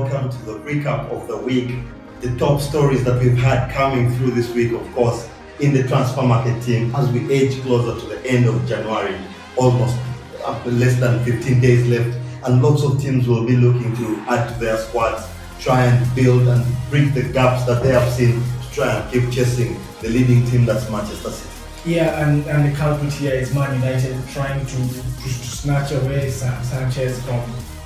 welcome to the recap of the week. The top stories that we've had coming through this week, of course, in the transfer market team as we edge closer to the end of January, almost less than 15 days left, and lots of teams will be looking to add to their squads, try and build and bridge the gaps that they have seen to try and keep chasing the leading team, that's Manchester City. Yeah, and the culprit here is Man United trying to snatch away Sanchez from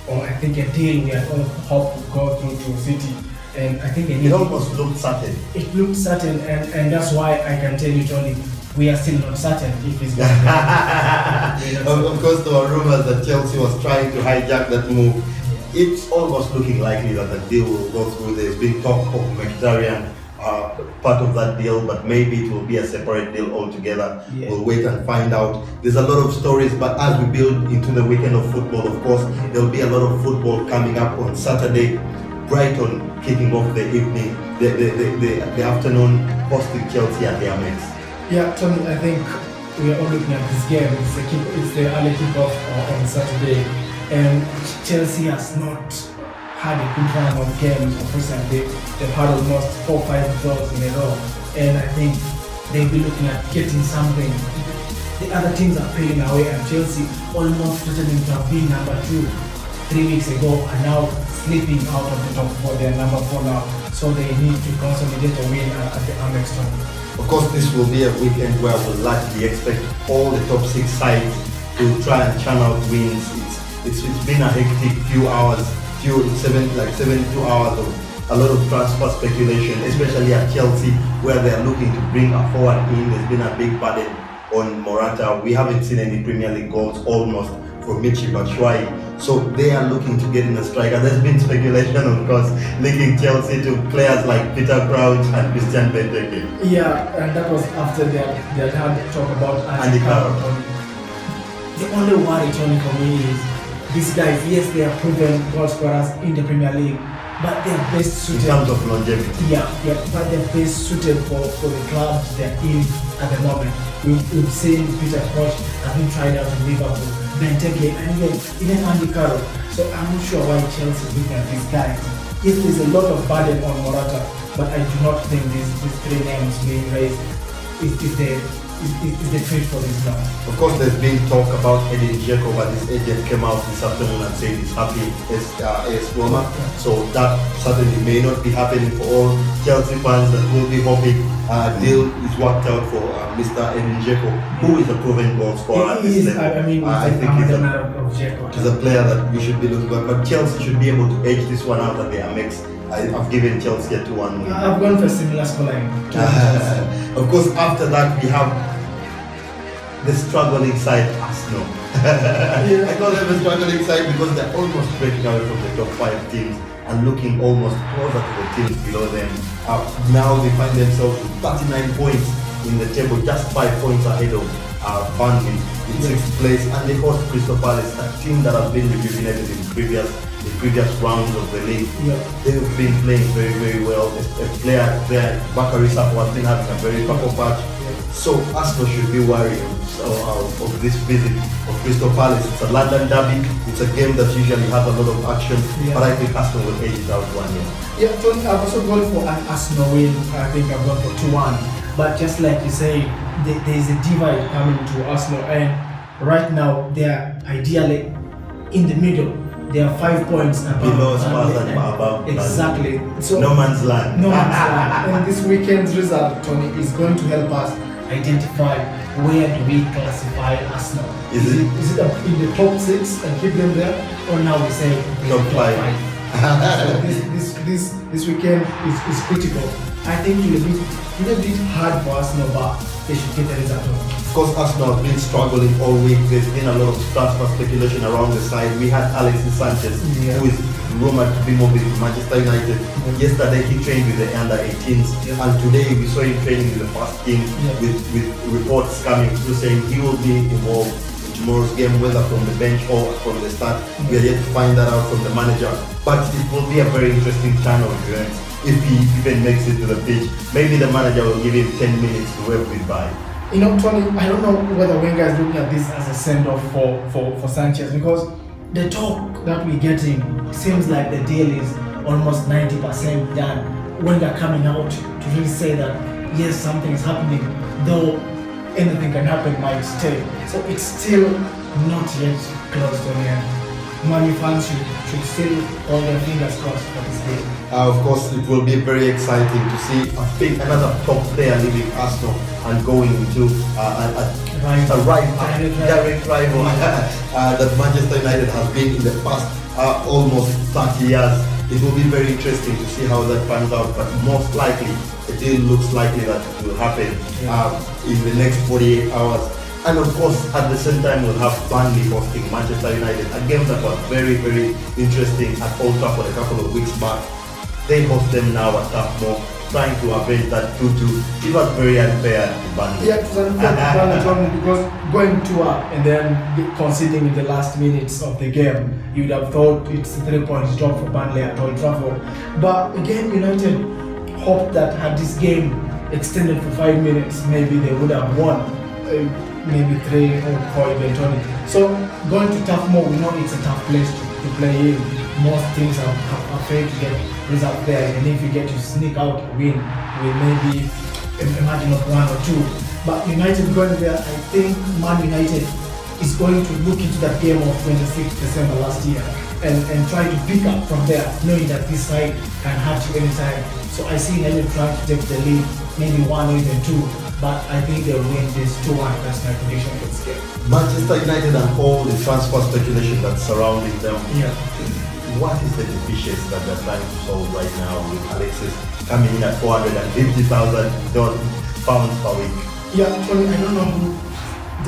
I think a deal we had all hoped to go through to City. And I think it almost looked certain. It looked certain, and that's why I can tell you, Tony, we are still not certain if it's going to Of course, there were rumors that Chelsea was trying to hijack that move. It's almost looking likely that the deal will go through. There's been talk of Mkhitaryan part of that deal, but maybe it will be a separate deal altogether. Yeah. We'll wait and find out. There's a lot of stories, but as we build into the weekend of football, of course, there'll be a lot of football coming up on Saturday. Brighton kicking off the evening, the afternoon, hosting Chelsea at the Amex. Yeah, Tony, I think we are all looking at this game. It's the early kickoff on Saturday, and Chelsea has not had a good run of games recently. They've had almost 4 or 5 draws in a row, and I think they'll be looking at getting something. The other teams are playing away, and Chelsea almost threatening to have been number 2 3 weeks ago, and now slipping out of the top 4. They're number 4 now, so they need to consolidate a win at the Amex. Of course, this will be a weekend where we'll largely expect all the top 6 sides to try and churn out wins. It's been a hectic few hours, 72 hours of a lot of transfer speculation, especially at Chelsea, where they're looking to bring a forward in. There's been a big burden on Morata. We haven't seen any Premier League goals almost for Michy Batshuayi, so they are looking to get in a striker. There's been speculation, of course, linking Chelsea to players like Peter Crouch and Christian Benteke. Yeah, and that was after they had talk about Andy Carroll. The only worry, Tony, for me is these guys, yes, they are proven goal scorers in the Premier League, but they're best suited in terms of longevity. Yeah, but they're best suited for the club they're in at the moment. We've seen Peter Crouch has been tried out in Liverpool, Benteke, and even Andy Carroll. So I'm not sure why Chelsea is looking at these guys. Yes, there's a lot of burden on Morata, but I do not think these 3 names being raised is the trade for this guy. Of course, there's been talk about Edin Dzeko, but his agent came out this afternoon and said he's happy as Roma. So that certainly may not be happening for all Chelsea fans that will be hoping a deal is worked out for Mr. Edin Dzeko, who is a proven goal scorer at this level. I think he's a player that we should be looking at, but Chelsea should be able to edge this one out at the Amex. I've given Chelsea a 2-1 win. I've gone for similar scoreline. Of course, after that we have the struggling side, Arsenal. I call them the struggling side because they're almost breaking away from the top 5 teams and looking almost closer to the teams below them. Now they find themselves with 39 points in the table, just 5 points ahead of Burnley in 6th place, and they host Crystal Palace, a team that has been rejuvenated in previous rounds of the league. They've been playing very, very well. A player there, Bakary Sakho, has been having a very powerful patch. So Arsenal should be worried of this visit of Crystal Palace. It's a London derby. It's a game that usually has a lot of action, but I think Arsenal will edge it out 1-0. Yeah, Tony, I've also gone for an Arsenal win. I think I've gone for 2-1. But just like you say, there is a divide coming to Arsenal, and right now they are ideally in the middle. They are 5 points above. Below Spurs and above. Exactly. So no man's land. No man's land. And this weekend's result, Tony, is going to help us identify where do we classify Arsenal. Is it in the top 6 and keep them there, or now we say top 5? So this weekend is critical. I think it will be a bit hard for Arsenal, but they should get the result. Of course, Arsenal has been struggling all week. There's been a lot of transfer speculation around the side. We had Alexis Sanchez, who is rumored to be moving to Manchester United. Yesterday he trained with the under-18s, and today we saw him training with the first team, with reports coming through saying he will be involved in tomorrow's game, whether from the bench or from the start. We are yet to find that out from the manager, but it will be a very interesting turn of events if he even makes it to the pitch. Maybe the manager will give him 10 minutes to work with by. You know, Tony, I don't know whether Wenger is looking at this as a send-off for Sanchez, because the talk that we're getting seems like the deal is almost 90% done. When they're coming out to really say that yes, something is happening, though anything can happen, might stay. So it's still not yet closed on the end. Man U fans should still hold their fingers crossed for this game. Of course, it will be very exciting to see another top player leaving Arsenal and going into a direct rival that Manchester United has been in the past almost 30 years. It will be very interesting to see how that pans out, but most likely, it still looks likely that it will happen in the next 48 hours. And of course, at the same time, we'll have Burnley hosting Manchester United, a game that was very, very interesting at Old Trafford a couple of weeks back. They host them now at Tottenham, trying to avenge that 2-2. It was very unfair to Burnley. Yeah, it was unfair to Burnley because going 2-up and then conceding in the last minutes of the game, you would have thought it's a 3 points drop for Burnley at Old Trafford. But again, United hoped that had this game extended for 5 minutes, maybe they would have won. Maybe 3 or 4 eventually. So going to Tough Moor, we know it's a tough place to play in. Most teams are afraid to get results there, and if you get to sneak out a win, we maybe imagine of 1 or 2. But United going there, I think Man United is going to look into that game of 26th December last year and try to pick up from there, knowing that this side can hurt you anytime. So I see United trying to take the lead, maybe 1 or even 2. But I think they'll win this 2-1. That's my prediction for this game. Manchester United and all the transfer speculation that's surrounding them. Yeah. What is the deficiency that they're trying to solve right now with Alexis coming in at £450,000 pounds per week? Yeah, Tony, I don't know who.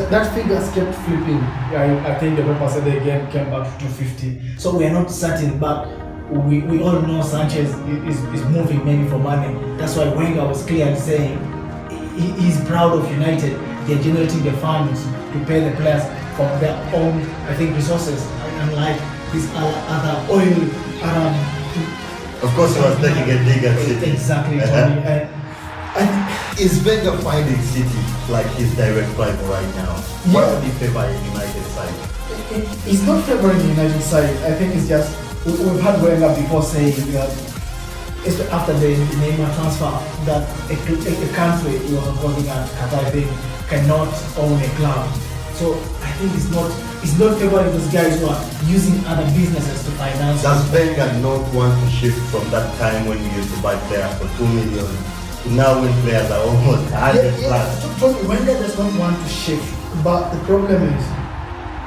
That figures kept flipping. I think the paper said the game came back to 250. So we are not certain, but we all know Sanchez is moving maybe for money. That's why Wenger was clearly saying he's proud of United. They're generating the funds to pay the players from their own, I think, resources, unlike these other oil. Of course, he was taking a dig at City. Exactly, Tony. Is Wenger finding City like his direct rival right now? Yeah. What would he favor in United side? He's not favoring the United side. I think it's just we've had Wenger before saying that. After the Neymar transfer, that a country, he was calling at Qatar, I think, cannot own a club. So I think it's not favoring those guys who are using other businesses to finance. Does Wenger not want to shift from that time when we used to buy players for 2 million to now when players are almost 100 plus? Wenger does not want to shift, but the problem is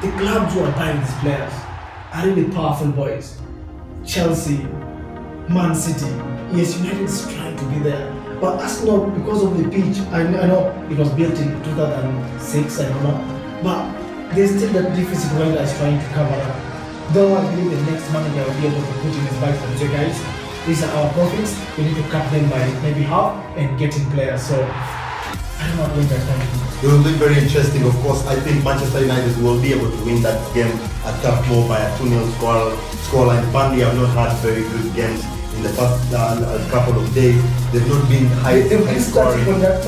the clubs who are buying these players are really powerful boys. Chelsea, Man City, yes, United is trying to be there, but Arsenal, because of the pitch, I know it was built in 2006, I don't know, but there's still that deficit Wenger is trying to cover up. Though I believe the next manager will be able to put in his bag and say, guys, these are our profits, we need to cut them by maybe half and get in players. So I don't know what Wenger is trying to do. It will be very interesting. Of course, I think Manchester United will be able to win that game at Tough Moor by a 2-0 scoreline. Burnley have not had very good games in the past couple of days. They've not been high scoring. They've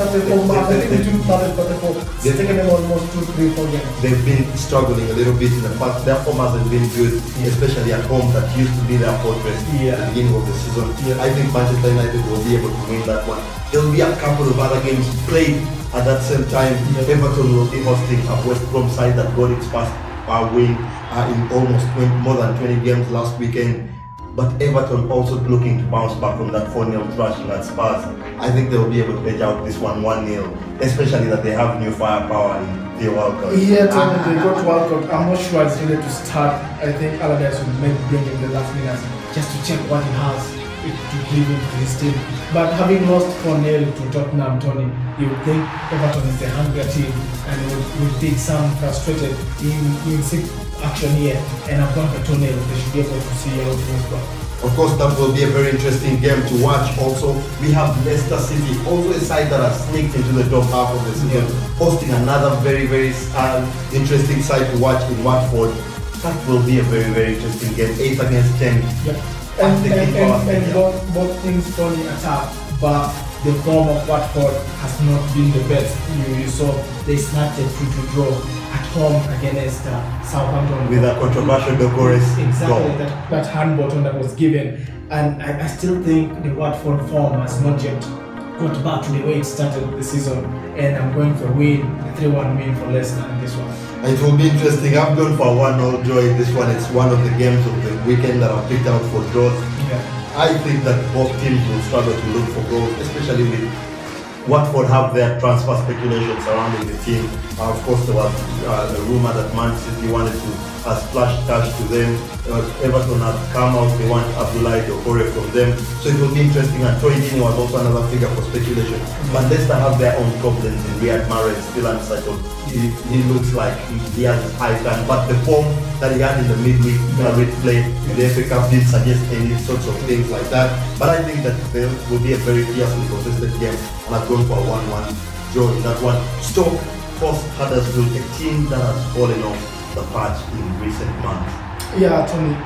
taken them almost 2, 3, 4 games. They've been struggling a little bit in the past. Their form hasn't been good, especially at home. That used to be their fortress at the beginning of the season. I think Manchester United will be able to win that one. There will be a couple of other games played at that same time. Everton will be hosting a West Brom side that got its first win in almost more than 20 games last weekend. But Everton also looking to bounce back from that 4-0 thrashing at Spurs. I think they will be able to edge out this one 1-0, especially that they have new firepower in the World Cup. Yeah, they got World Cup. I'm not sure it's ready to start. I think Allardyce will maybe bring in the last minutes just to check what he has to give him to his team. But having lost 4-0 to Tottenham, Tony, you would think Everton is the hungrier team and would think some frustrated. You see action here, and I've gone for 2-0. They should be able to see how it goes back. Of course, that will be a very interesting game to watch. Also, we have Leicester City, also a side that has sneaked into the top half of the season, hosting another very, very interesting side to watch in Watford. That will be a very, very interesting game. 8 against 10. Yep. And both things Tony attack, but the form of Watford has not been the best. You saw they snapped a 2-2 draw at home against Southampton. With a controversial Dokores Exactly, goal. that hand button that was given. And I still think the Watford form has not yet got back to the way it started the season. And I'm going for win, 3-1 win for Leicester in this one. It will be interesting. I'm going for a 1-0 draw in this one. It's one of the games of the weekend that I've picked out for draws. Yeah. I think that both teams will struggle to look for goals, especially with Watford have their transfer speculation surrounding the team. Of course, there was a rumor that Man City wanted to splash cash to them. Everton had come out, they want Abdoulaye Dokore from them. So it will be interesting. And Troy Deeney was also another figure for speculation. But Leicester have their own problems in Riyad Mahrez, still unsettled. He looks like he has his high time, but the form that he had in the midweek play in the FA Cup didn't suggest any sorts of things like that. But I think that there will be a very fiercely contested game, and I'm going for a 1-1 draw in that one. Stoke forced Huddersfield, a team that has fallen off the patch in recent months. Yeah, Tony.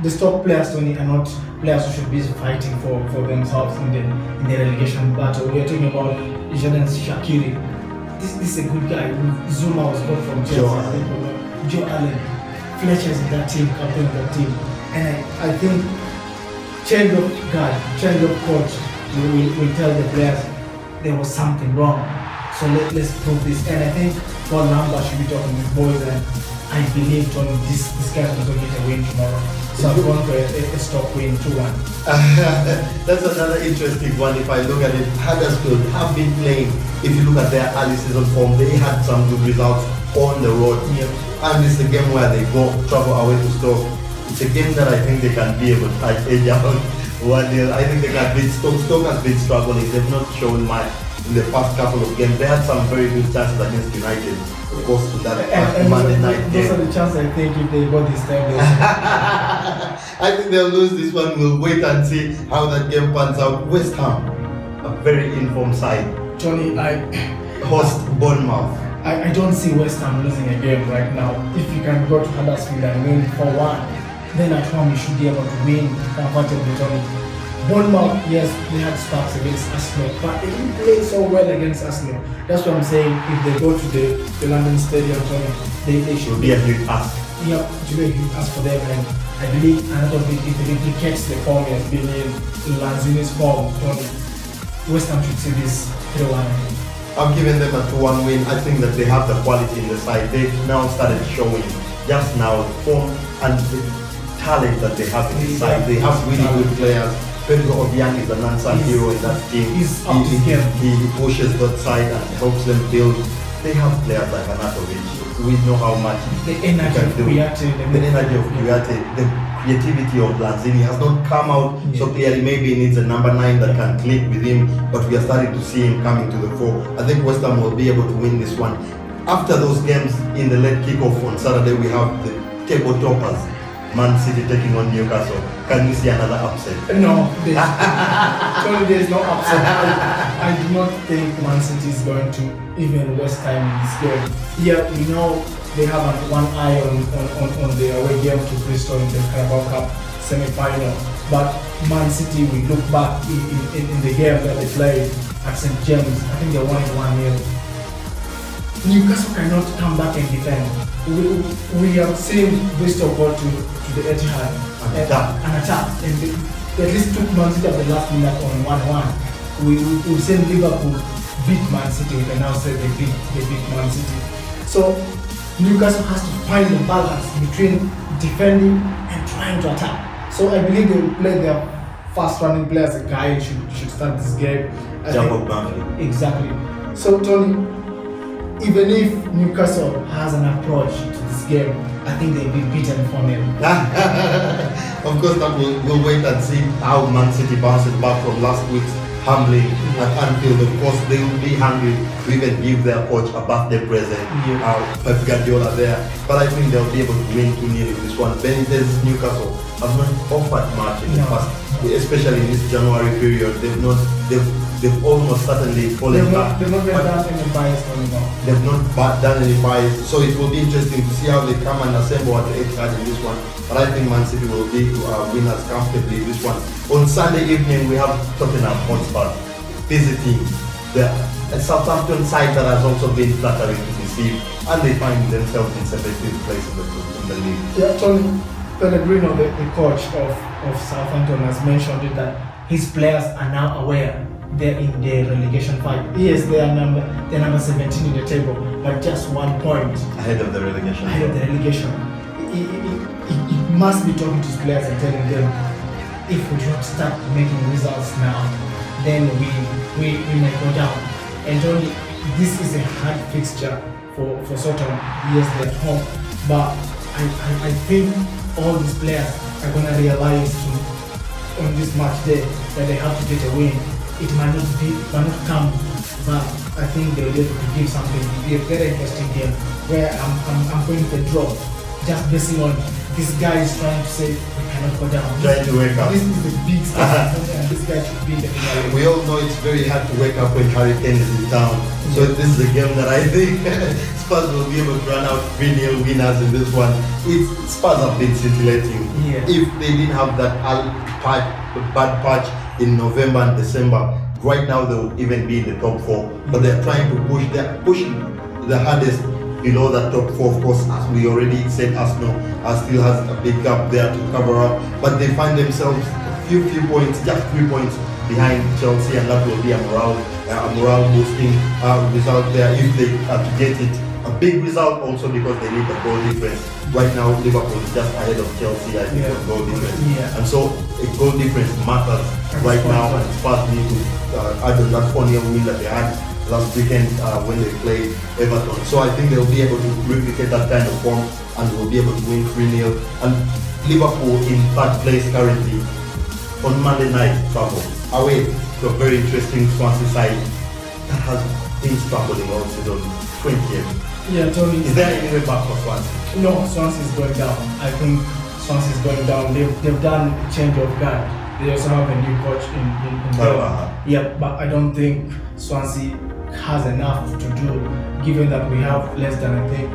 The Stoke players, Tony, are not players who should be fighting for themselves in the relegation battle. We are talking about Xherdan Shaqiri. This is a good guy. Zuma was bought from Chelsea. Joe Allen. Fletcher is in that team, captain of that team. And I think change of guard, change of coach will tell the players there was something wrong. So let's prove this. And I think Paul Lambert should be talking with boys, and I believe Tony, this guy is going to get a win tomorrow. So I'm going for a Stoke win 2-1. That's another interesting one. If I look at it, Huddersfield have been playing. If you look at their early season form, they had some good results on the road. Yep. And it's a game where they go travel away to Stoke. It's a game that I think they can be able to edge out 1-0. I think they can beat Stoke. Stoke has been struggling. They've not shown much in the past couple of games. They had some very good chances against United. Of course, to that And Monday night game. Those are the chances I think if they got this time. I think they'll lose this one. We'll wait and see how that game pans out. West Ham, a very informed side, Tony, host Bournemouth. I don't see West Ham losing a game right now. If you can go to Huddersfield and win 4-1, then at home you should be able to win comfortably, Tony. Bournemouth, yes, they had sparks against Arsenal, but they didn't play so well against Arsenal. That's what I'm saying. If they go to the London Stadium, Tony, they should be a big ask. Yeah, it should be a big ask for them. And I believe another bit, if it implicates the form he has been in Lanzini's form, Tony, West Ham should see this 3-1. I've given them a 2-1 win. I think that they have the quality in the side. They've now started showing just now the form and the talent that they have in the side. They have really good players. Pedro Obiang is an unsung hero in that team. He pushes that side and helps them build. They have players like Anatovic. We know how much the energy of Kouyaté, the creativity of Lanzini has not come out so clearly. Maybe he needs a number 9 that can click with him, but we are starting to see him coming to the fore. I think West Ham will be able to win this one. After those games in the late kickoff on Saturday, we have the table toppers, Man City taking on Newcastle. Can you see another upset? No, there's no upset. I do not think Man City is going to even waste time in this game. Yeah, we know they have one eye on the away game to Bristol in the Carabao Cup semi-final. But Man City, we look back in the game that they played at St. James. I think they won it 1-0. Newcastle cannot come back and defend. We have seen Bristol go to the Etihad and attack, and they at least took Man City at the last minute on 1-1. We've seen Liverpool beat Man City. We can now say they beat Man City. So Newcastle has to find the balance between defending and trying to attack. So I believe they will play their fast running players. A guy should start this game. Exactly. So Tony, even if Newcastle has an approach to this game, I think they'll be beaten 4-0. Of course, that we'll wait and see how Man City bounces back from last week's humbling at Anfield. Of course, they will be hungry to even give their coach a birthday present. Pep Guardiola there, but I think they'll be able to win 2-0 in this one. Benitez Newcastle have not offered much in the past, especially in this January period. They've almost certainly fallen back. They've not done any buys anymore. They've not done any buys, so it will be interesting to see how they come and assemble at the Etihad in this one. But I think Man City will be winners comfortably in this one. On Sunday evening, we have Tottenham Hotspur visiting the a Southampton side that has also been flattering to deceive, and they find themselves in 17th place in the league. Yeah, Tony Pellegrino, the coach of Southampton, has mentioned it that his players are now aware they're in the relegation fight. Yes, they're number 17 in the table, but just 1 point Ahead of the relegation. He must be talking to his players and telling them, if we do not start making results now, then we might go down. And Tony, this is a hard fixture for Soton. Yes, they're at home, but I think all these players are going to realize on this match day that they have to get a win. It might not come, but I think they'll be able to give something. It'll be a very interesting game where I'm going to draw, just basing on this guy is trying to say we cannot go down. Trying to wake up. This is the big stuff, and this guy should be the winner. We all know it's very hard to wake up when Hurricane is in town. So this is a game that I think Spurs will be able to run out 3-0 winners in this one. Spurs have been scintillating. Yeah. If they didn't have that bad patch in November and December, right now they would even be in the top 4. But they're trying to push. They're pushing the hardest below that top 4. Of course, as we already said, Arsenal still has a big gap there to cover up. But they find themselves a few points, just 3 points behind Chelsea, and that will be a morale boosting result there if they are to get it. A big result also because they need the goal difference. Right now, Liverpool is just ahead of Chelsea, I think, on goal difference. Yeah. And so a goal difference matters right now, and Spurs need to add on that 4-0 win that they had last weekend when they played Everton. So I think they'll be able to replicate that kind of form and will be able to win 3-0. And Liverpool in third place currently on Monday night travel away to a very interesting Swansea side that has been struggling all season, 20th. Yeah, Tony. Is there any way back for Swansea? No, Swansea is going down. I think Swansea is going down. They've done a change of guard. They also have a new coach in Yeah, but I don't think Swansea has enough to do, given that we have less than, I think,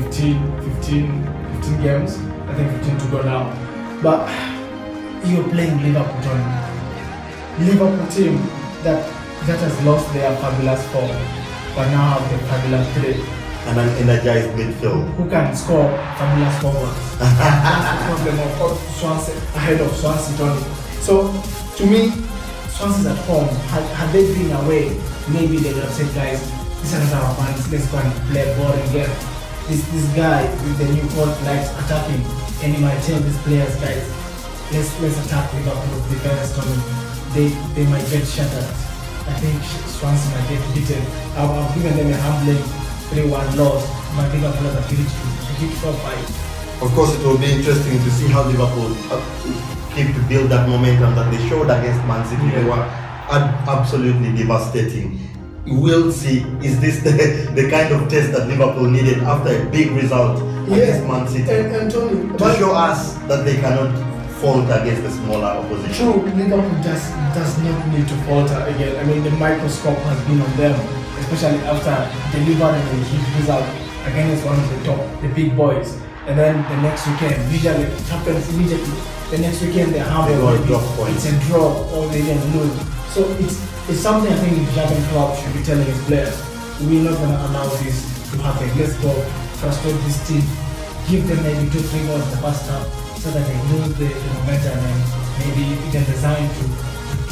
15 games. I think 15 to go now. But you're playing Liverpool, Tony. Liverpool team that has lost their fabulous 4, but now have the fabulous 3. And an energized midfield. Who can score fabulous forwards? That's the problem of Swansea, ahead of Swansea, Tony. So, to me, Swansea's at home. Had they been away, maybe they would have said, guys, this is another fans, let's go and play a boring game. This guy with the new coach likes attacking, and he might tell these players, guys, let's attack Liverpool defense, Tony. They might get shattered. I think Swansea might get beaten. I've given them a humbling 3-1 loss. My Liverpool has ability to hit 4-5. Of course, it will be interesting to see how Liverpool keep to build that momentum that they showed against Man City. They were absolutely devastating. We'll see, is this the kind of test that Liverpool needed after a big result against Man City? And Tony, to show us that they cannot falter against the smaller opposition. True, Liverpool does not need to falter again. I mean, the microscope has been on them, especially after delivering a huge result against one of the big boys. And then the next weekend, usually it happens immediately. The next weekend they're humble, it's a draw or they didn't lose. So it's something I think the German club should be telling his players. We're not going to allow this to happen. Let's go frustrate this team. Give them maybe 2-3 goals in the first half so that they lose the momentum and maybe you can design to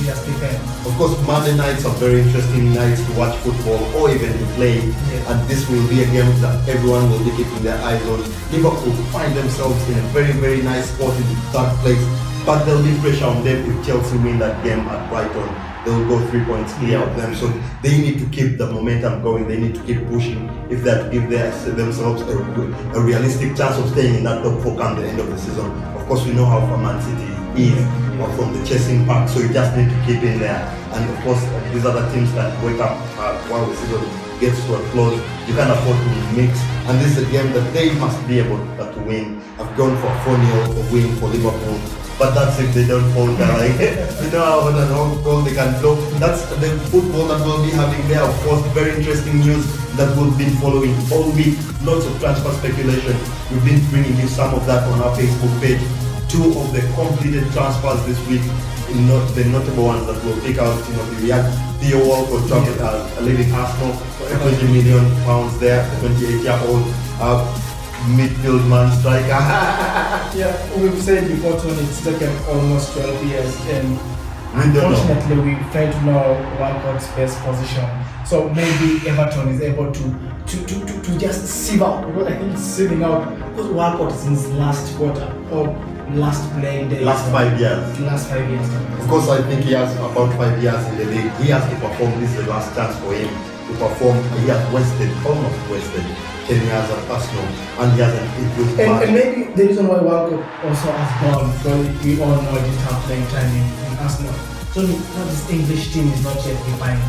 just defend. Of course, Monday nights are very interesting nights to watch football or even to play. Yeah. And this will be a game that everyone will be keeping their eyes on. Liverpool find themselves in a very, very nice spot in third place. But there'll be pressure on them if Chelsea win that game at Brighton. They'll go 3 points clear of them. So they need to keep the momentum going. They need to keep pushing if they're to give themselves a realistic chance of staying in that top 4 come the end of the season. Of course, we know how far Man City is from the chasing pack, so you just need to keep in there. And of course, these other teams that wake up while the season gets to a close. You can't afford to mix. And this is a game that they must be able to win. I've gone for a 4-0 win for Liverpool. But that's if they don't falter. Like, you know how on a goal they can flow. That's the football that we'll be having there. Of course, very interesting news that we've been following all week. Lots of transfer speculation. We've been bringing you some of that on our Facebook page. 2 of the completed transfers this week. The notable ones that we'll pick out, the Theo Walcott, leaving Arsenal for £20 million there, the 28-year-old midfield man striker. Yeah, we've said before, Tony, it's taken almost 12 years, and We don't know. unfortunately we fail to know Walcott's best position. So maybe Everton is able to just sieve out, because I think it's sieving out, because Walcott is in his last quarter or last playing days. Last 5 years. Last 5 years. Of course, I think he has about 5 years in the league. He has to perform. This is the last chance for him to perform. He has almost wasted 10 years at Arsenal, and he hasn't improved much. And maybe the reason why Walcott also has gone, because we all know he didn't have playing time in Arsenal. So now this English team is not yet defined.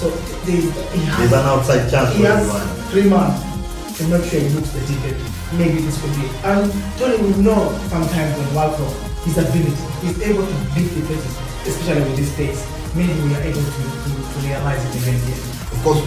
So there's an outside chance he for has everyone. 3 months to make sure he books the ticket. Maybe this could be it. And Tony, we know sometimes with Walcott, his ability, he's able to beat the defenses, especially with this pace. Maybe we are able to realize it again here. Of course,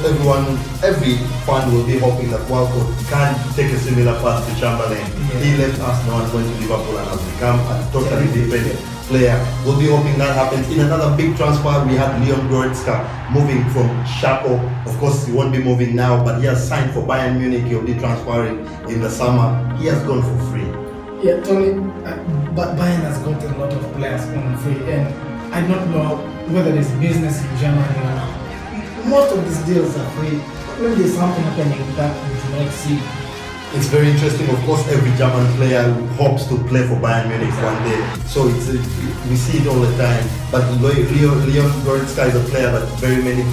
every fan will be hoping that Walcott can take a similar path to Chamberlain. Yeah. He left Arsenal and went to Liverpool and has become a totally different player. We'll be hoping that happens. In another big transfer, we had Leon Goretzka moving from Schalke. Of course, he won't be moving now, but he has signed for Bayern Munich. He'll be transferring in the summer. He has gone for free. Yeah, Tony, but Bayern has got a lot of players on free, and I don't know whether there's business in Germany or not. Most of these deals are free. Maybe there's something happening that we do not see. It's very interesting. Of course, every German player hopes to play for Bayern Munich one day. So we see it all the time. But Leon Goretzka is a player that very many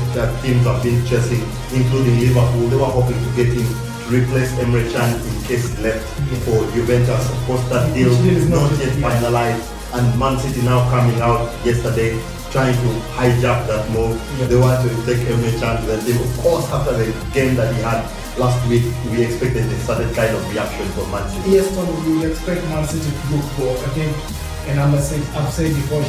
teams have been chasing, including Liverpool. They were hoping to get him to replace Emre Can in case he left for Juventus. Of course, that deal is not yet finalized. And Man City now coming out yesterday trying to hijack that move. They want to take Emre Can to the team. Of course, after the game that he had last week, we expected a certain kind of reaction from Man City. Yes, Tony, we expect Man City to look for, again, a number 6. I've said before,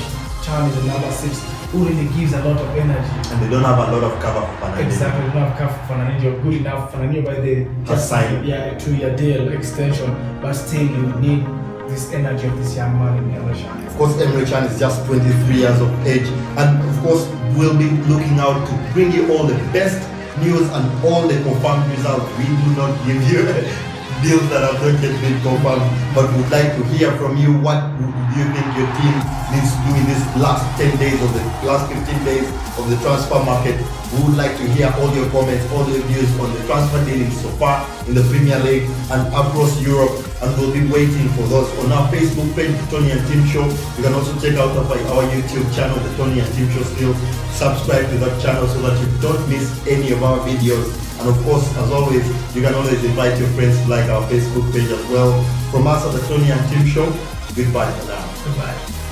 Chan is a number 6 who really gives a lot of energy. And they don't have a lot of cover for Fernandinho. Exactly, we don't have cover for Fernandinho. Good enough, Fernandinho by the Just signed. a 2-year deal extension, but still you need this energy of this young man in Emre Can. Of course, Emre Can is just 23 years of age, and of course, we'll be looking out to bring you all the best news and all the confirmed results. We do not give you deals that have not yet been confirmed, but would like to hear from you. What do you think your team needs to do in this last 10 days of the last 15 days of the transfer market? We would like to hear all your comments, all your views on the transfer dealings so far in the Premier League and across Europe. And we'll be waiting for those on our Facebook page, the Tonny and Tim Show. You can also check out our YouTube channel, the Tonny and Tim Show still. Subscribe to that channel so that you don't miss any of our videos. And of course, as always, you can always invite your friends to like our Facebook page as well. From us at the Tonny and Tim Show, goodbye for now. Goodbye.